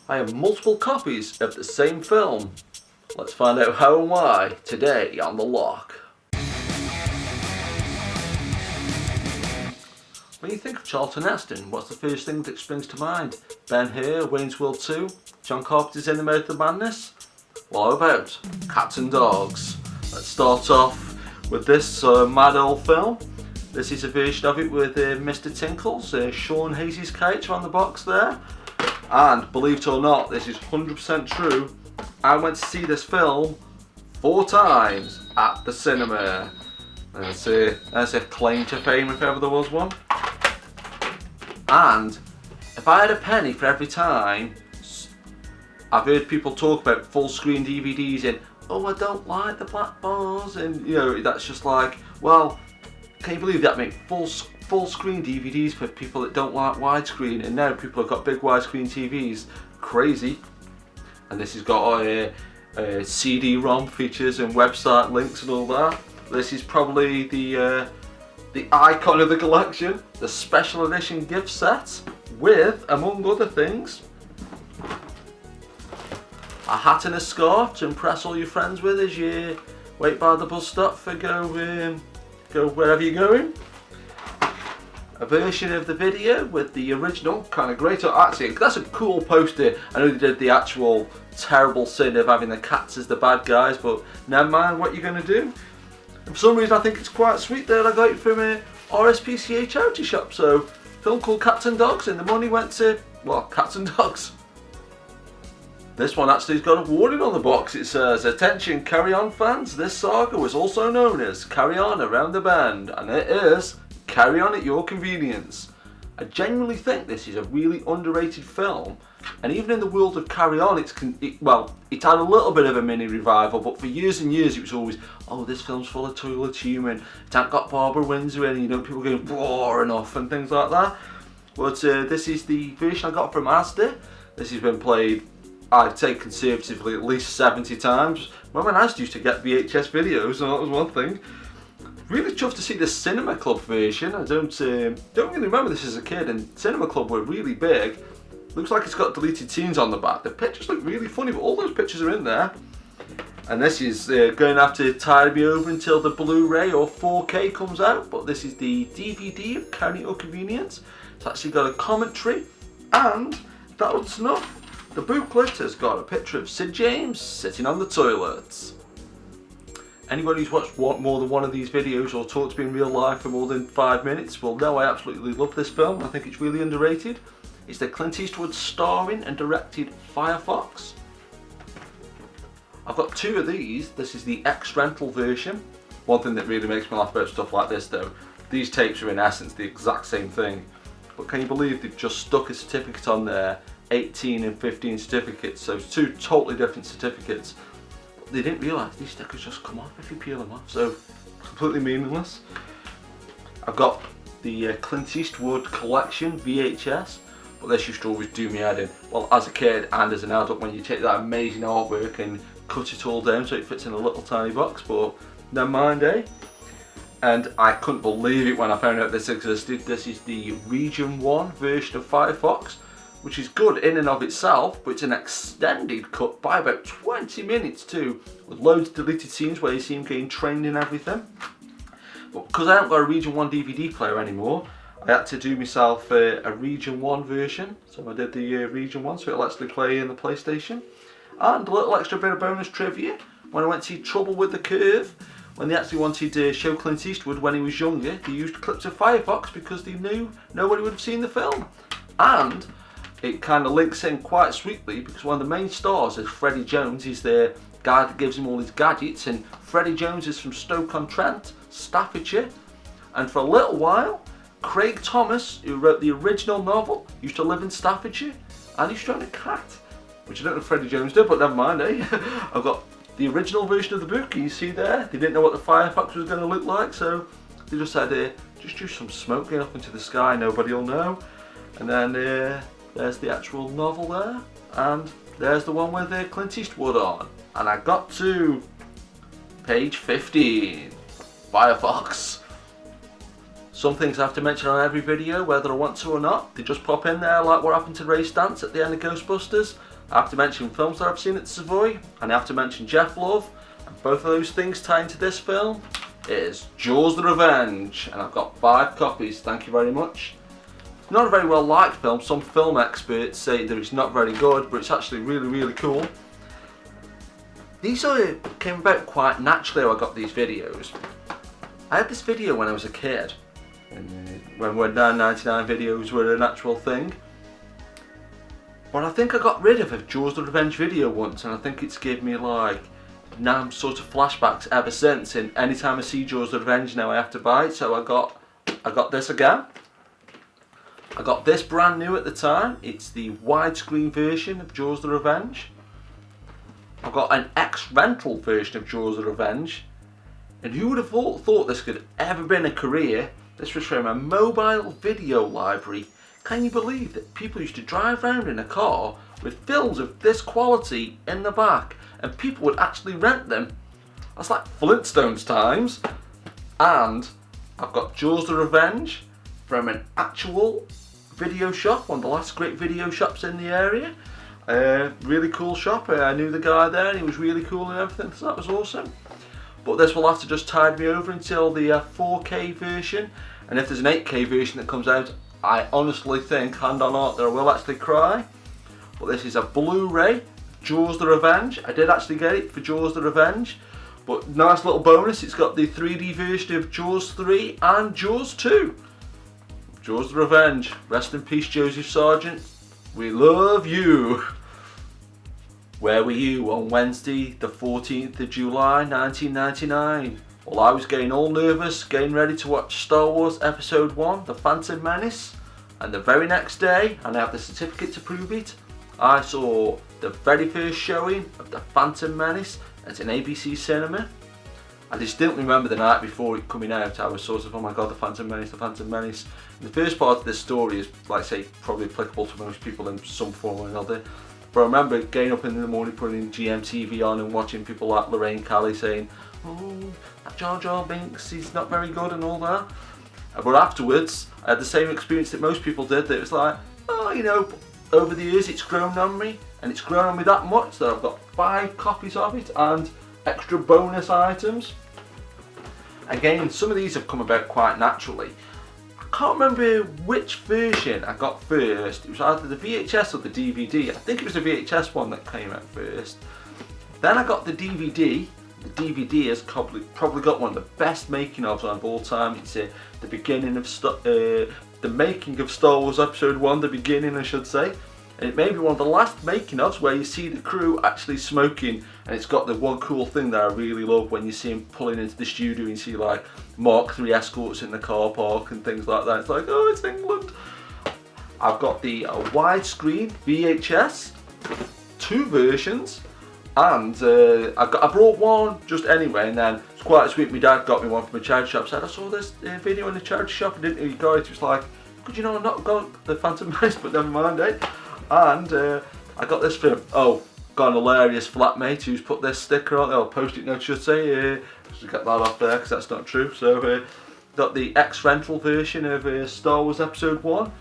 I have multiple copies of the same film. Let's find out how and why today on The Lock. When you think of Charlton Heston, what's the first thing that springs to mind? Ben-Hur, Wayne's World 2, John Carpenter's In the Mouth of Madness? Well, how about Cats and Dogs? Let's start off with this mad old film. This is a version of it with Mr. Tinkles, Sean Hayes' character on the box there. And believe it or not, this is 100% true. I went to see this film 4 times at the cinema. That's a claim to fame if ever there was one. And if I had a penny for every time I've heard people talk about full screen DVDs and, oh, I don't like the black bars, and you know, that's just like, well, can you believe that, mate? Full screen DVDs for people that don't like widescreen, and now people have got big widescreen TVs. Crazy. And this has got CD-ROM features and website links and all that. This is probably the icon of the collection, the special edition gift set with, among other things, a hat and a scarf to impress all your friends with as you wait by the bus stop for go wherever you're going. A version of the video with the original, kind of great. Actually, that's a cool poster. I know they did the actual terrible sin of having the cats as the bad guys, but never mind what you're going to do. For some reason I think it's quite sweet that I got it from a RSPCA charity shop. So, film called Cats and Dogs, and the money went to, well, Cats and Dogs. This one actually has got a warning on the box. It says, "Attention Carry On fans, this saga was also known as Carry On Around the Bend, and it is Carry On at your convenience." I genuinely think this is a really underrated film, and even in the world of Carry On, it had a little bit of a mini revival, but for years and years it was always, oh, this film's full of toilet humour, it ain't got Barbara Windsor in, you know, people going boring off and things like that. But this is the version I got from Asda. This has been played, I'd say conservatively, at least 70 times. When Asda used to get VHS videos, and that was one thing. Really chuffed to see the Cinema Club version. I don't really remember this as a kid, and Cinema Club were really big. Looks like it's got deleted scenes on the back. The pictures look really funny, but all those pictures are in there. And this is going to have to tide me over until the Blu-ray or 4K comes out, but this is the DVD of Carry On at Your Convenience. It's actually got a commentary, and if that wasn't enough, the booklet has got a picture of Sid James sitting on the toilet. Anybody who's watched more than one of these videos or talked to me in real life for more than 5 minutes will know I absolutely love this film. I think it's really underrated. It's the Clint Eastwood starring and directed Firefox. I've got 2 of these. This is the X-Rental version. One thing that really makes me laugh about stuff like this though, these tapes are in essence the exact same thing. But can you believe they've just stuck a certificate on there, 18 and 15 certificates, so 2 totally different certificates. They didn't realise these stickers just come off if you peel them off, so completely meaningless. I've got the Clint Eastwood collection VHS, but this used to always do me head in. Well, as a kid and as an adult, when you take that amazing artwork and cut it all down so it fits in a little tiny box, but never mind, eh? And I couldn't believe it when I found out this existed. This is the Region 1 version of Firefox, which is good in and of itself, but it's an extended cut by about 20 minutes too, with loads of deleted scenes where you see him getting trained and everything. But because I haven't got a Region 1 DVD player anymore, I had to do myself a Region 1 version. So I did the Region 1, so it'll actually play in the PlayStation. And a little extra bit of bonus trivia, when I went to see Trouble with the Curve, when they actually wanted to show Clint Eastwood when he was younger, they used clips of Firefox because they knew nobody would have seen the film. And it kind of links in quite sweetly because one of the main stars is Freddie Jones. He's the guy that gives him all his gadgets, and Freddie Jones is from Stoke-on-Trent, Staffordshire. And for a little while, Craig Thomas, who wrote the original novel, used to live in Staffordshire, and he used to own a cat, which I don't know if Freddie Jones did, but never mind, eh? I've got the original version of the book, you see there. They didn't know what the Firefox was going to look like, so they just said, just do some smoke going up into the sky, nobody will know. And then there's the actual novel there, and there's the one with Clint Eastwood on. And I got to page 15, Firefox. Some things I have to mention on every video, whether I want to or not. They just pop in there, like what happened to Ray Stantz at the end of Ghostbusters. I have to mention films that I've seen at the Savoy, and I have to mention Jeff Love. And both of those things tie into this film. It is Jaws the Revenge, and I've got 5 copies, thank you very much. It's not a very well liked film. Some film experts say that it's not very good, but it's actually really, really cool. These came about quite naturally how I got these videos. I had this video when I was a kid, when 9.99 videos were an actual thing. But I think I got rid of a Jaws the Revenge video once, and I think it's given me like now sort of flashbacks ever since. And anytime I see Jaws the Revenge now I have to buy it, so I got this again. I got this brand new at the time. It's the widescreen version of Jaws the Revenge. I've got an ex-rental version of Jaws the Revenge. And who would have thought this could ever been a career? This was from a mobile video library. Can you believe that people used to drive around in a car with films of this quality in the back and people would actually rent them? That's like Flintstones times. And I've got Jaws the Revenge from an actual video shop, one of the last great video shops in the area. Really cool shop. I knew the guy there and he was really cool and everything, so that was awesome. But this will have to just tide me over until the 4K version, and if there's an 8K version that comes out, I honestly think, hand on heart, that I will actually cry. But this is a Blu-ray, Jaws the Revenge. I did actually get it for Jaws the Revenge, but nice little bonus, it's got the 3D version of Jaws 3 and Jaws 2. Jaws the Revenge, rest in peace Joseph Sargent, we love you. Where were you on Wednesday, the 14th of July 1999? Well, I was getting all nervous, getting ready to watch Star Wars Episode 1, The Phantom Menace. And the very next day, and I have the certificate to prove it, I saw the very first showing of The Phantom Menace at an ABC cinema. I distinctly remember the night before it coming out, I was sort of, oh my god, The Phantom Menace, The Phantom Menace. And the first part of this story is, like I say, probably applicable to most people in some form or another. But I remember getting up in the morning, putting GMTV on and watching people like Lorraine Callie saying, oh, that Jar Jar Binks, he's not very good and all that. But afterwards, I had the same experience that most people did, that it was like, oh, you know, over the years it's grown on me, and it's grown on me that much that I've got 5 copies of it and extra bonus items. Again, some of these have come about quite naturally. I can't remember which version I got first. It was either the VHS or the DVD. I think it was the VHS one that came out first. Then I got the DVD. The DVD has probably got one of the best making ofs of all time. It's the beginning of the making of Star Wars Episode 1, the beginning I should say. And it may be one of the last making ofs where you see the crew actually smoking, and it's got the one cool thing that I really love when you see them pulling into the studio and you see like Mark III escorts in the car park and things like that. It's like, oh, it's England. I've got the widescreen VHS, 2 versions, and I brought one just anyway, and then it's quite sweet, my dad got me one from a charity shop, said I saw this video in the charity shop, I didn't know you got it. It was like, could you know I've not got the Phantom Menace, but never mind, eh? And I got this from, got an hilarious flatmate who's put this sticker on, or post-it note should say, just get that off there because that's not true. So got the ex-rental version of Star Wars Episode 1.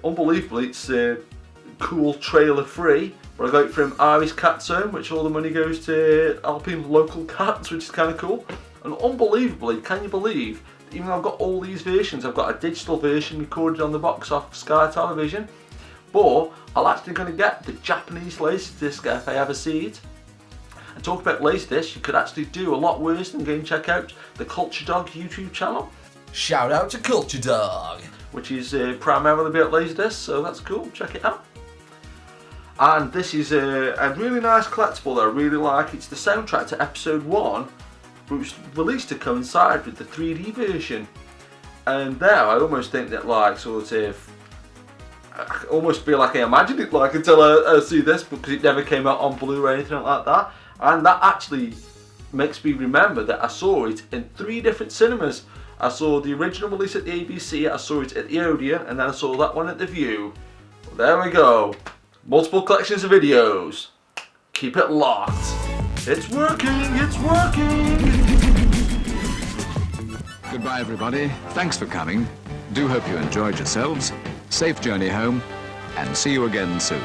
Unbelievably, it's cool trailer free, but I got it from Irish Cat Zone, which all the money goes to helping local cats, which is kind of cool. And unbelievably, can you believe, even though I've got all these versions, I've got a digital version recorded on the box off Sky Television, but I'm actually going to get the Japanese Laserdisc if I ever see it. And talk about Laserdisc, you could actually do a lot worse than go and check out the Culture Dog YouTube channel. Shout out to Culture Dog, which is primarily about Laserdisc, so that's cool, check it out. And this is a really nice collectible that I really like. It's the soundtrack to Episode 1, but it was released to coincide with the 3D version. And there I almost think that like sort of, I almost feel like I imagined it like until I see this, because it never came out on Blu-ray or anything like that. And that actually makes me remember that I saw it in 3 different cinemas. I saw the original release at the ABC, I saw it at the Odeon, and then I saw that one at the View. Well, there we go. Multiple collections of videos. Keep it locked. It's working, it's working. Goodbye, everybody. Thanks for coming. Do hope you enjoyed yourselves. Safe journey home, and see you again soon.